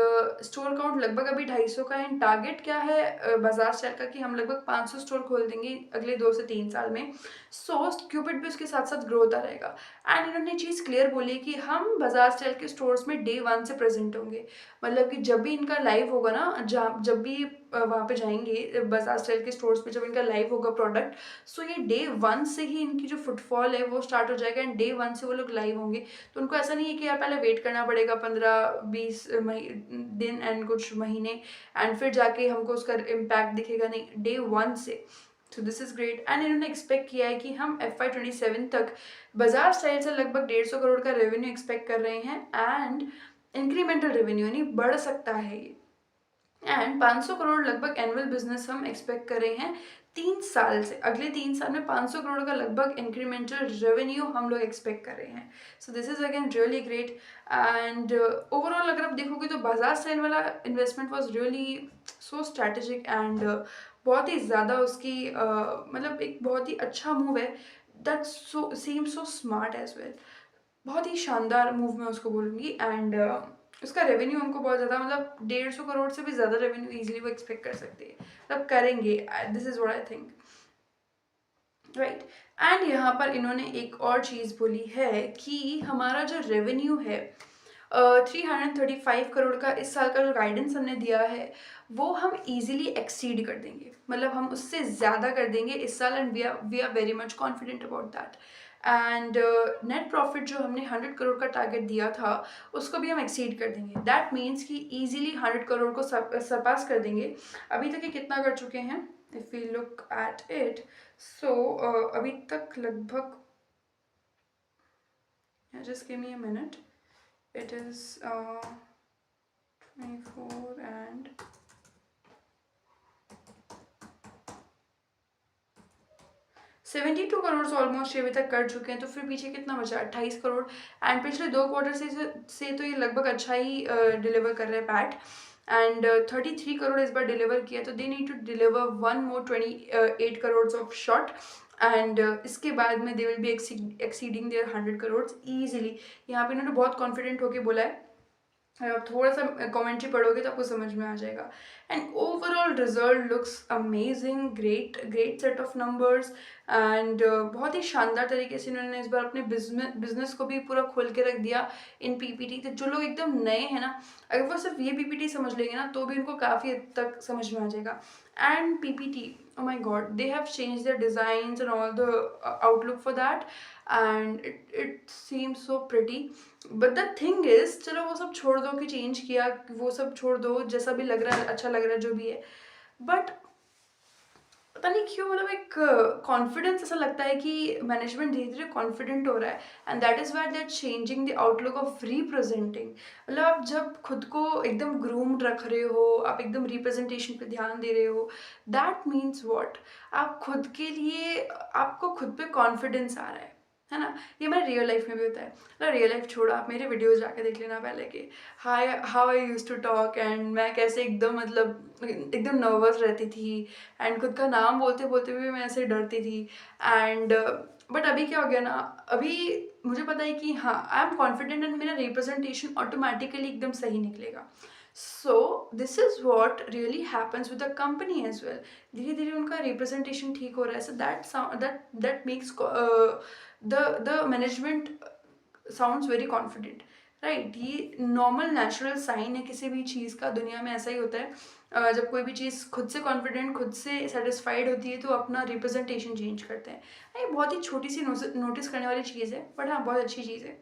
Speaker 1: स्टोर काउंट लगभग अभी 250 का है। टारगेट क्या है बाजार स्टाइल का, कि हम लगभग 500 स्टोर खोल देंगे अगले 2 से 3 साल में। सो क्यूपिड भी उसके साथ साथ ग्रो होता रहेगा। एंड इन्होंने चीज़ क्लियर बोली कि हम बाजार स्टाइल के स्टोर्स में डे 1 से प्रेजेंट होंगे, मतलब कि जब भी इनका लाइव होगा ना, जब भी वहाँ पे जाएंगे बाजार स्टाइल के स्टोर्स पे, जब इनका लाइव होगा प्रोडक्ट, सो ये डे 1 से ही इनकी जो फुटफॉल है वो स्टार्ट हो जाएगा, एंड डे 1 से वो लोग लाइव होंगे। तो उनको ऐसा नहीं है कि यार पहले वेट करना पड़ेगा 15-20 दिन एंड कुछ महीने, एंड फिर जाके हमको उसका इम्पैक्ट दिखेगा, नहीं, डे 1 से। तो दिस इज ग्रेट। एंड इन्होंने एक्सपेक्ट किया है कि हम FY27 तक बाजार स्टाइल से लगभग 150 करोड़ का रेवेन्यू एक्सपेक्ट कर रहे हैं, एंड इंक्रीमेंटल रेवेन्यू यानी बढ़ सकता है ये। एंड 500 करोड़ लगभग एनुअल बिजनेस हम एक्सपेक्ट कर रहे हैं 3 साल से, अगले 3 साल में 500 करोड़ का लगभग इंक्रीमेंटल रेवेन्यू हम लोग एक्सपेक्ट कर रहे हैं। सो this is again really great. And overall अगर आप देखोगे तो बाजार स्टाइल वाला investment was really so strategic, and बहुत ही ज़्यादा उसकी मतलब एक बहुत ही अच्छा मूव है, that so seem so smart as well. बहुत ही शानदार मूव मैं उसको बोलूँगी। एंड उसका रेवेन्यू हमको बहुत ज़्यादा, मतलब 150 करोड़ से भी ज़्यादा रेवेन्यू इजीली वो एक्सपेक्ट कर सकते हैं, मतलब करेंगे। This is what I think, right. And यहाँ पर इन्होंने एक और चीज़ बोली है कि हमारा जो रेवेन्यू है 335 करोड़ का, इस साल का जो गाइडेंस हमने दिया है, वो हम इजीली एक्सीड कर देंगे, मतलब हम उससे ज़्यादा कर देंगे इस साल, and we are very much confident about that. And net profit जो हमने 100 करोड़ का टारगेट दिया था, उसको भी हम एक्सीड कर देंगे। दैट मीन्स कि ईजिली 100 करोड़ को सरपास कर देंगे। अभी तक ये कितना कर चुके हैं, if we look at it, so अभी तक लगभग, just give me a minute, it is 24 and 72 crore almost अभी तक कर चुके हैं। तो फिर पीछे कितना बचा, 28 करोड़। एंड पिछले 2 क्वार्टर से तो ये लगभग अच्छा ही डिलीवर कर रहे हैं पैट, एंड 33 करोड़ इस बार डिलीवर किया, तो they need to deliver 1 more 28 crore of short, and इसके बाद में they will be exceeding their 100 crore easily. यहाँ पे इन्होंने बहुत कॉन्फिडेंट होकर बोला है, आप थोड़ा सा कमेंट्री पढ़ोगे तो आपको समझ में आ जाएगा। And overall result looks amazing, great great set of numbers, and बहुत ही शानदार तरीके से इन्होंने इस बार अपने बिजनेस को भी पूरा खोल के रख दिया इन PPT। तो जो लोग एकदम नए हैं ना, अगर वो सिर्फ ये PPT समझ लेंगे ना, तो भी उनको काफ़ी हद तक समझ में आ जाएगा। And PPT, oh my god, they have changed their designs and all the outlook for that, and it seems so pretty. But the thing is, चलो वो सब छोड़ दो कि चेंज किया, वो सब छोड़ दो, जैसा भी लग रहा है, अच्छा लग रहा है, जो भी है, बट पता नहीं क्यों, मतलब एक कॉन्फिडेंस ऐसा लगता है कि मैनेजमेंट धीरे धीरे कॉन्फिडेंट हो रहा है, and that is why they are changing the outlook of representing. मतलब आप जब खुद को एकदम ग्रूम्ड रख रहे हो, आप एकदम रिप्रेजेंटेशन पे ध्यान दे रहे हो, दैट मीन्स व्हाट, आप खुद के लिए, आपको खुद पे कॉन्फिडेंस आ रहा है ना। ये हमारे रियल लाइफ में भी होता है, मतलब रियल लाइफ छोड़ो, आप मेरे वीडियोस जाके देख लेना पहले के, how I use to talk, and मैं कैसे एकदम, मतलब एकदम नर्वस रहती थी, एंड खुद का नाम बोलते बोलते भी मैं ऐसे डरती थी। एंड बट अभी क्या हो गया ना, अभी मुझे पता है कि हाँ, आई एम कॉन्फिडेंट, एंड मेरा रिप्रेजेंटेशन ऑटोमेटिकली एकदम सही निकलेगा। So this is what really happens with the company as well. धीरे धीरे उनका रिप्रेजेंटेशन ठीक हो रहा है, so that makes the management sounds very confident, right. ये नॉर्मल नेचुरल साइन है किसी भी चीज़ का, दुनिया में ऐसा ही होता है. जब कोई भी चीज़ खुद से कॉन्फिडेंट, खुद से सेटिस्फाइड होती है तो अपना रिप्रेजेंटेशन चेंज करते हैं. ये बहुत ही छोटी सी नोटिस करने वाली चीज़ है, बट हाँ बहुत अच्छी चीज़ है,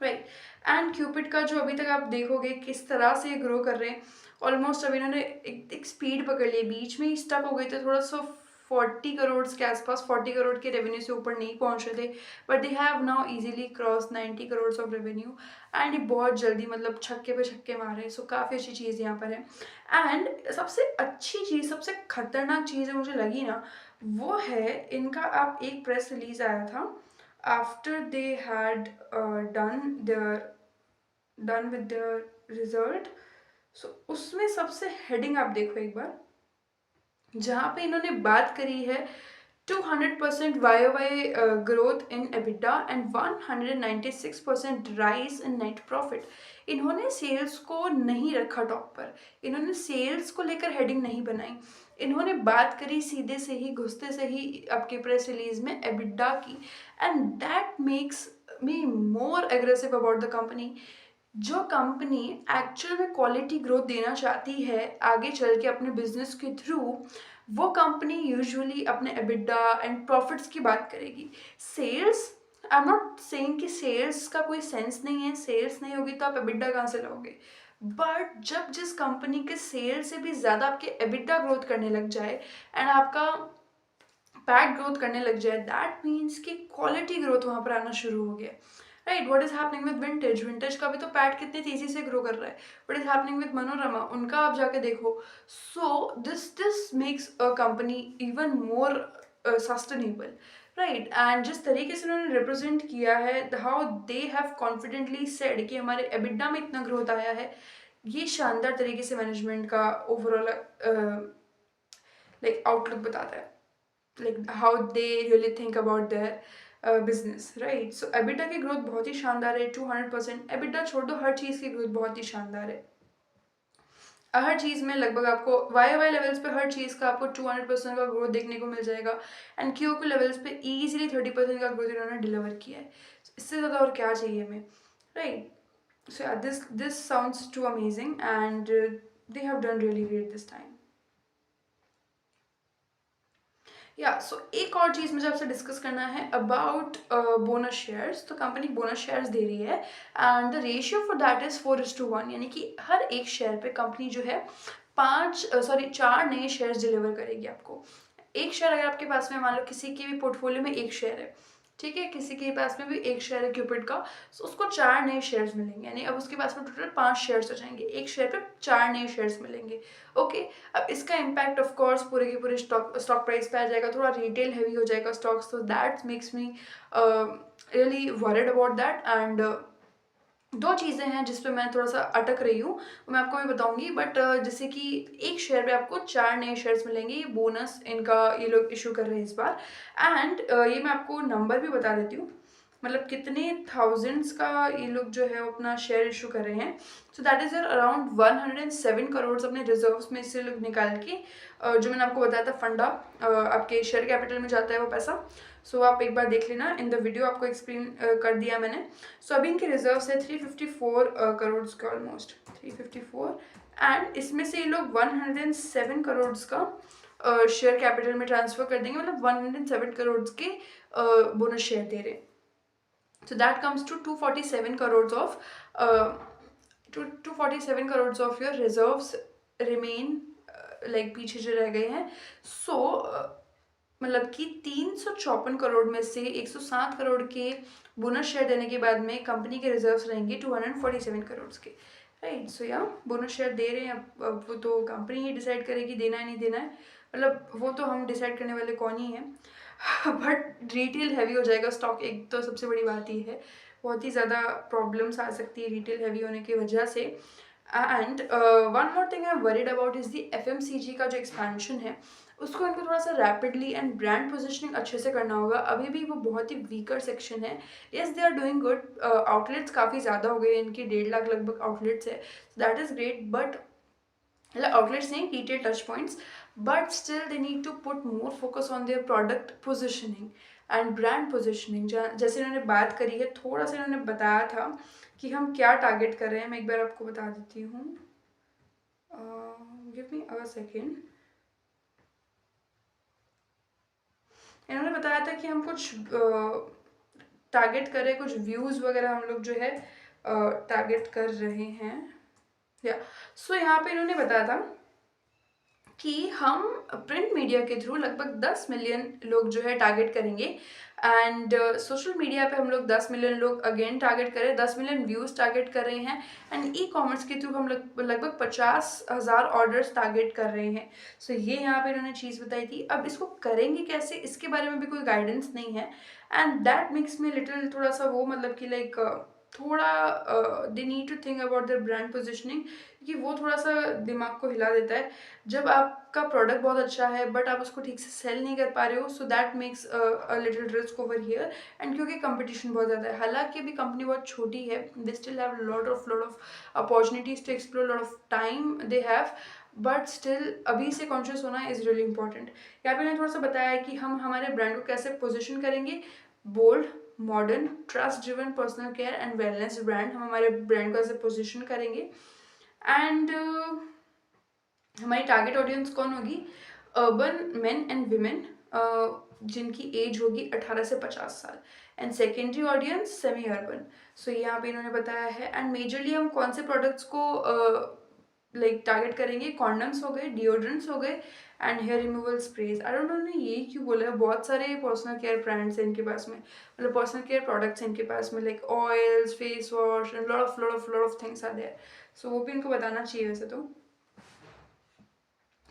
Speaker 1: राइट. एंड क्यूपिड का जो अभी तक आप देखोगे किस तरह से ग्रो कर रहे हैं, ऑलमोस्ट अभी इन्होंने एक स्पीड पकड़ ली. बीच में ही स्टक हो गए थे थोड़ा सा 40 करोड़ के आसपास, 40 करोड़ के रेवेन्यू से ऊपर नहीं पहुंच रहे थे, but they have now easily cross 90 crore of revenue. And ये बहुत जल्दी मतलब छक्के पे छक्के मार रहे हैं, सो काफ़ी अच्छी चीज़ यहाँ पर है. एंड सबसे अच्छी चीज़, सबसे खतरनाक चीज़ है मुझे लगी ना, वो है इनका, आप एक प्रेस रिलीज आया था after they had done with their result. सो उसमें सबसे हेडिंग आप देखो एक बार, जहाँ पे इन्होंने बात करी है 200% YOY growth in EBITDA and 196% rise in net profit. इन्होंने सेल्स को नहीं रखा टॉप पर, इन्होंने सेल्स को लेकर हेडिंग नहीं बनाई, इन्होंने बात करी सीधे से ही, घुसते से ही आपके प्रेस रिलीज में एबिडा की. And that makes me more aggressive about the company. जो कंपनी एक्चुअल में क्वालिटी ग्रोथ देना चाहती है आगे चल के अपने बिजनेस के थ्रू, वो कंपनी यूजुअली अपने एबिडा एंड प्रॉफिट्स की बात करेगी. Sales, I am not saying कि सेल्स का कोई सेंस नहीं है, सेल्स नहीं होगी तो आप एबिडा कहाँ से लाओगे, बट जब जिस कंपनी के सेल से भी ज़्यादा आपके एबिडा ग्रोथ करने लग जाए एंड आपका पैट ग्रोथ करने लग जाए, दैट मीन्स कि क्वालिटी ग्रोथ वहाँ पर आना शुरू हो गया, right. What is happening with vintage, vintage का भी तो पैट कितनी तेजी से ग्रो कर रहा है. What is happening with Manorama, उनका आप जाके देखो. So this makes a company even more sustainable, right. And जिस तरीके से उन्होंने रिप्रेजेंट किया है, how they have confidently said कि हमारे एबिडा में इतना ग्रोथ आया है, ये शानदार तरीके से मैनेजमेंट का ओवरऑल लाइक आउटलुक बताता है, like how they really think about their business, right. So EBITDA की ग्रोथ बहुत ही शानदार है, 200%. EBITDA छोड़ दो, हर चीज़ की ग्रोथ बहुत ही शानदार है. हर चीज़ में लगभग आपको वाई लेवल्स पे हर चीज़ का आपको 200% का ग्रोथ देखने को मिल जाएगा. एंड क्यू लेवल्स पे इजीली 30% का ग्रोथ इन्होंने डिलीवर किया है. इससे ज़्यादा और क्या चाहिए हमें, right. So this sounds too amazing and they have done really great this time. Yeah so एक और चीज़ मुझे आपसे डिस्कस करना है अबाउट बोनस शेयर्स. तो कंपनी बोनस शेयर्स दे रही है and the ratio for that is 4:1, यानी कि हर एक शेयर पे कंपनी जो है 4 नए शेयर्स डिलीवर करेगी आपको. एक शेयर अगर आपके पास में, मान लो किसी के भी पोर्टफोलियो में एक शेयर है, ठीक है, किसी के पास में भी एक शेयर है क्यूपिड का, तो उसको 4 नए शेयर्स मिलेंगे, यानी अब उसके पास में टोटल 5 शेयर्स हो जाएंगे, एक शेयर पे 4 नए शेयर्स मिलेंगे. ओके. अब इसका इम्पैक्ट ऑफ कोर्स पूरे के पूरे स्टॉक प्राइस पे आ जाएगा, थोड़ा रिटेल हैवी हो जाएगा स्टॉक्स, तो that makes me really worried about that. And दो चीज़ें हैं जिस पे मैं थोड़ा सा अटक रही हूँ, वो मैं आपको भी बताऊंगी. बट जैसे कि एक शेयर पे आपको 4 नए शेयर्स मिलेंगे, ये बोनस इनका ये लोग इशू कर रहे हैं इस बार. एंड ये मैं आपको नंबर भी बता देती हूँ, मतलब कितने थाउजेंड्स का ये लोग जो है अपना शेयर इशू कर रहे हैं. So that is around 107 crore अपने रिजर्व्स में से लोग निकाल के, जो मैंने आपको बताया था फंडा, आपके शेयर कैपिटल में जाता है वो पैसा. सो आप एक बार देख लेना, इन द वीडियो आपको एक्सप्लेन कर दिया मैंने. सो अभी इनके रिजर्व्स है 354 करोड़ के, ऑलमोस्ट 354. एंड इसमें से ये लोग 107 करोड़ का शेयर कैपिटल में ट्रांसफर कर देंगे, मतलब 107 करोड़ के बोनस शेयर दे रहे हैं. So that comes to 247 crores of 247 crores of your reserves remain like पीछे जो रह गए हैं. So मतलब कि 354 करोड़ में से 107 करोड़ के बोनस शेयर देने के बाद में कंपनी के रिजर्व्स रहेंगे 247 करोड़ के, राइट. सो या बोनस शेयर दे रहे हैं, अब वो तो कंपनी ही डिसाइड करेगी देना है नहीं देना है, मतलब वो तो हम डिसाइड करने वाले कौन ही हैं. बट रिटेल हैवी हो जाएगा स्टॉक, एक तो सबसे बड़ी बात ये है, बहुत ही ज़्यादा प्रॉब्लम्स आ सकती है रिटेल हैवी होने की वजह से. And one more thing I am worried about is the FMCG का जो एक्सपेंशन है. उसको इनको थोड़ा सा रैपिडली एंड ब्रांड पोजिशनिंग अच्छे से करना होगा। अभी भी वो बहुत ही वीकर सेक्शन है। Yes, they are doing good, outlets काफ़ी ज़्यादा हो गए, इनकी 1.5 लाख लगभग आउटलेट्स है, दैट इज़ ग्रेट। बट मतलब आउटलेट्स नहीं, retail touch points, but still they need to put more focus on their product positioning and brand positioning. जैसे इन्होंने बात करी है, थोड़ा सा इन्होंने बताया था कि हम क्या टारगेट कर रहे हैं, मैं एक बार आपको बता देती हूँ, गिव मी अ सेकेंड। इन्होंने बताया था कि हम कुछ टारगेट कर रहे हैं, कुछ व्यूज़ वगैरह हम लोग जो है टारगेट कर रहे हैं, या सो यहाँ पे इन्होंने बताया था कि हम प्रिंट मीडिया के थ्रू लगभग 10 मिलियन लोग जो है टारगेट करेंगे, एंड सोशल मीडिया पे हम लोग 10 मिलियन लोग अगेन टारगेट कर रहे हैं, 10 मिलियन व्यूज़ टारगेट कर रहे हैं, एंड ई कॉमर्स के थ्रू हम लगभग 50,000 ऑर्डर्स टारगेट कर रहे हैं। सो ये यहाँ पे इन्होंने चीज़ बताई थी। अब इसको करेंगे कैसे, इसके बारे में भी कोई गाइडेंस नहीं है, and that makes me little थोड़ा सा वो मतलब कि लाइक थोड़ा they need to think about their brand positioning, क्योंकि वो थोड़ा सा दिमाग को हिला देता है जब आपका प्रोडक्ट बहुत अच्छा है बट आप उसको ठीक से सेल नहीं कर पा रहे हो। So that makes a little risk over here, and क्योंकि कंपटीशन बहुत ज़्यादा है, हालांकि अभी कंपनी बहुत छोटी है, they still have lot of opportunities to explore, lot of time they have, but still अभी से कॉन्शियस होना इज़ रियली इंपॉर्टेंट। यहाँ पे मैंने थोड़ा सा बताया है कि हम हमारे ब्रांड को कैसे पोजिशन करेंगे, bold, modern, trust driven, personal care and wellness brand, हम हमारे ब्रांड को ऐसे पोजिशन करेंगे। एंड हमारी टारगेट ऑडियंस कौन होगी, अर्बन मेन एंड विमेन जिनकी एज होगी 18 से 50 साल, and secondary audience semi urban. So यहाँ पे इन्होंने बताया है, एंड मेजरली हम कौन से प्रोडक्ट्स को लाइक टारगेट करेंगे, कॉन्डम्स हो गए, डिओड्रेंट्स हो गए, and hair removal sprays. I don't know ने ये क्यों बोला है, बहुत सारे पर्सनल केयर ब्रांड्स हैं इनके पास में, मतलब पर्सनल केयर प्रोडक्ट्स हैं इनके पास में, like oils, face wash and lot of things are there. So वो भी इनको बताना चाहिए वैसे तो।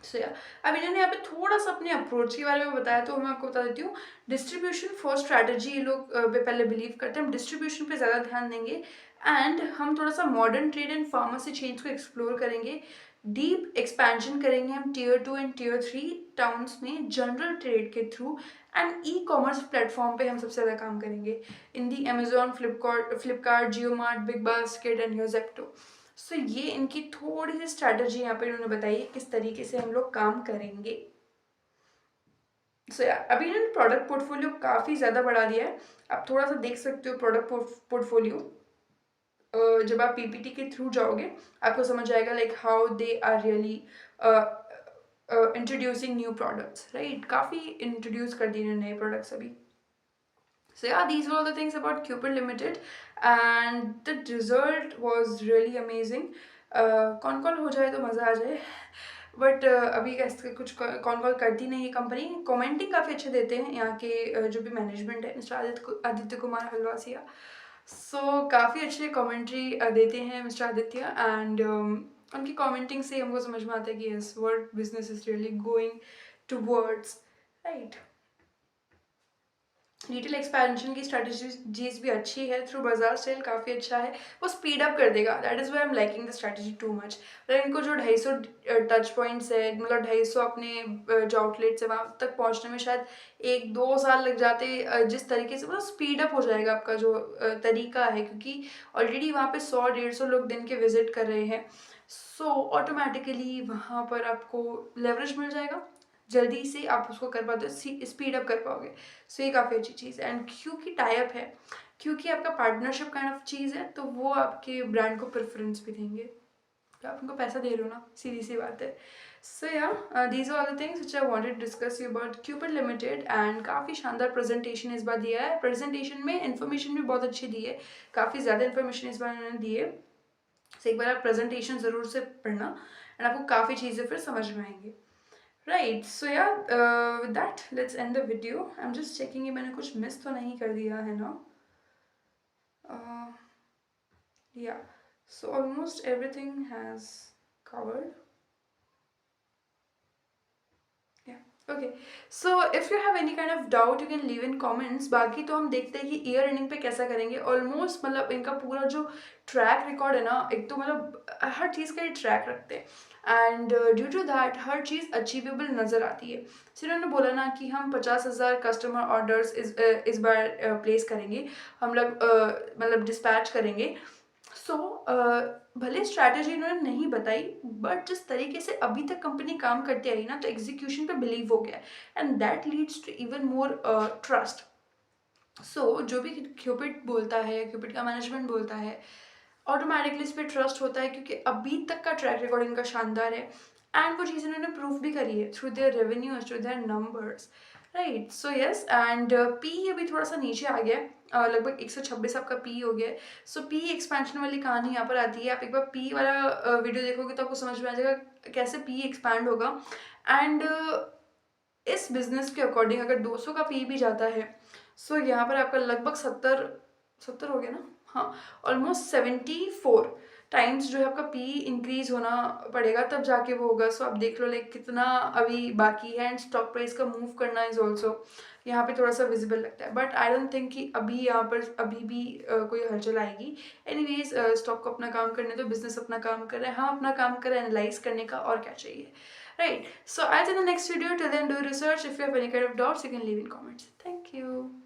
Speaker 1: सो या अब इन्होंने यहाँ पे थोड़ा सा अपने अप्रोच के बारे में बताया, तो मैं आपको बता देती हूँ। डिस्ट्रीब्यूशन फर्स्ट स्ट्रैटेजी ये लोग पहले बिलीव करते हैं, हम डिस्ट्रीब्यूशन पे ज़्यादा ध्यान देंगे, एंड हम थोड़ा सा modern trade and pharmacy change को एक्सप्लोर करेंगे, डीप एक्सपेंशन करेंगे हम टियर 2 एंड टियर 3 टाउन्स में जनरल ट्रेड के through, and e commerce platform पे हम सबसे ज़्यादा काम करेंगे, in the Amazon, Flipkart, Jio mart, Big Basket and Zepto. So ये इनकी थोड़ी सी स्ट्रैटेजी यहाँ पे इन्होंने बताई है किस तरीके से हम लोग काम करेंगे। सो अभी इन्होंने प्रोडक्ट पोर्टफोलियो काफ़ी ज़्यादा बढ़ा दिया है, आप थोड़ा सा देख सकते हो प्रोडक्ट पोर्टफोलियो, जब आप पीपीटी के थ्रू जाओगे आपको समझ आएगा like how they are really introducing new products, right, काफ़ी इंट्रोड्यूस कर दिए नए प्रोडक्ट्स अभी। So yeah, these were all the things about Cupid Limited, and the result was really amazing. Con call हो जाए तो मज़ा आ जाए, बट अभी कैसे कुछ कॉन कॉल करती नहीं है कंपनी। कमेंटिंग काफ़ी अच्छे देते हैं यहाँ के जो भी मैनेजमेंट है, मिस्टर आदित्य कुमार हलवासिया। सो काफ़ी अच्छे कमेंट्री देते हैं मिस्टर आदित्य, एंड उनकी कमेंटिंग से हमको समझ में आता है कि yes, world business is really going towards, right. Retail expansion की स्ट्रैटेजीज भी अच्छी है, थ्रू बाजार सेल काफ़ी अच्छा है, वो स्पीड अप कर देगा, that is Y I am liking the strategy too much. मतलब इनको जो 250 टच पॉइंट्स है, मतलब 250 अपने जो आउटलेट्स है वहाँ तक पहुँचने में शायद 1-2 साल लग जाते, जिस तरीके से मतलब स्पीड अप हो जाएगा आपका जो तरीका है, क्योंकि ऑलरेडी वहाँ पे 100-150 लोग दिन के विजिट कर रहे हैं। सो ऑटोमेटिकली वहाँ पर आपको लेवरेज मिल जाएगा, जल्दी से आप उसको कर पाते हो, स्पीड अप कर पाओगे। सो ये काफ़ी अच्छी चीज़ है, एंड क्योंकि टाई अप है, क्योंकि आपका पार्टनरशिप काइंड ऑफ चीज़ है, तो वो आपके ब्रांड को प्रेफरेंस भी देंगे, तो आप उनको पैसा दे रहे हो ना, सीधी सी बात है। So yeah these are the things which I wanted to discuss you about Cupid limited, and काफ़ी शानदार प्रेजेंटेशन इस बार दिया है, प्रेजेंटेशन में इन्फॉर्मेशन भी बहुत अच्छी दी है, काफ़ी ज़्यादा इन्फॉर्मेशन इस बार उन्होंने दी है। सो एक बार आप प्रेजेंटेशन ज़रूर से पढ़ना, एंड आपको काफ़ी चीज़ें फिर समझ में आएंगी। Right, so yeah, with that, let's end the video. I'm just checking कि मैंने कुछ मिस तो नहीं कर दिया है ना? Uh, yeah, so almost everything has covered. Yeah, okay, so if you have any kind of doubt you can leave in comments. बाकी तो हम देखते हैं कि ईयर एंडिंग पे कैसा करेंगे। ऑलमोस्ट मतलब इनका पूरा जो ट्रैक रिकॉर्ड है ना, एक तो मतलब हर चीज़ का ये ट्रैक रखते हैं एंड ड्यू टू दैट हर चीज़ अचीवेबल नज़र आती है। सो इन्होंने बोला ना कि हम 50,000 कस्टमर ऑर्डर्स इस बार प्लेस करेंगे, हम लोग मतलब डिस्पैच करेंगे। सो भले स्ट्रैटेजी इन्होंने नहीं बताई, बट जिस तरीके से अभी तक कंपनी काम करती आई ना, तो एग्जीक्यूशन पे बिलीव हो गया and that leads to even more trust. So जो भी क्यूपिड बोलता है, क्यूपिड का मैनेजमेंट बोलता है, ऑटोमेटिकली इस पे ट्रस्ट होता है क्योंकि अभी तक का ट्रैक रिकॉर्ड इनका शानदार है एंड वो चीज़ इन्होंने प्रूव भी करी है through their revenues, through their numbers, right. So yes, and P अभी थोड़ा सा नीचे आ गया है, लगभग 126 आपका पी हो गया है। सो पी एक्सपेंशन वाली कहानी यहाँ पर आती है। आप एक बार पी वाला वीडियो देखोगे तो आपको समझ में आ जाएगा कैसे पी एक्सपैंड होगा एंड इस बिजनेस के अकॉर्डिंग अगर 200 का पी भी जाता है, सो यहाँ पर आपका लगभग 70 70 हो गया ना, हाँ, ऑलमोस्ट 74 टाइम्स जो है आपका पी इंक्रीज होना पड़ेगा तब जाके वो होगा। सो आप देख लो लाइक कितना अभी बाकी है एंड स्टॉक प्राइस का मूव करना इज ऑल्सो यहाँ पे थोड़ा सा विजिबल लगता है, बट आई डोंट थिंक कि अभी यहाँ पर अभी भी कोई हलचल आएगी। एनीवेज स्टॉक को अपना काम करने दो, बिजनेस अपना काम कर रहे हैं, हम अपना काम कर रहे हैं एनालाइज करने का, और क्या चाहिए, right? So I'll see you in the next video. Till then, do research. If you have any kind of doubts, you can leave in comments. Thank you.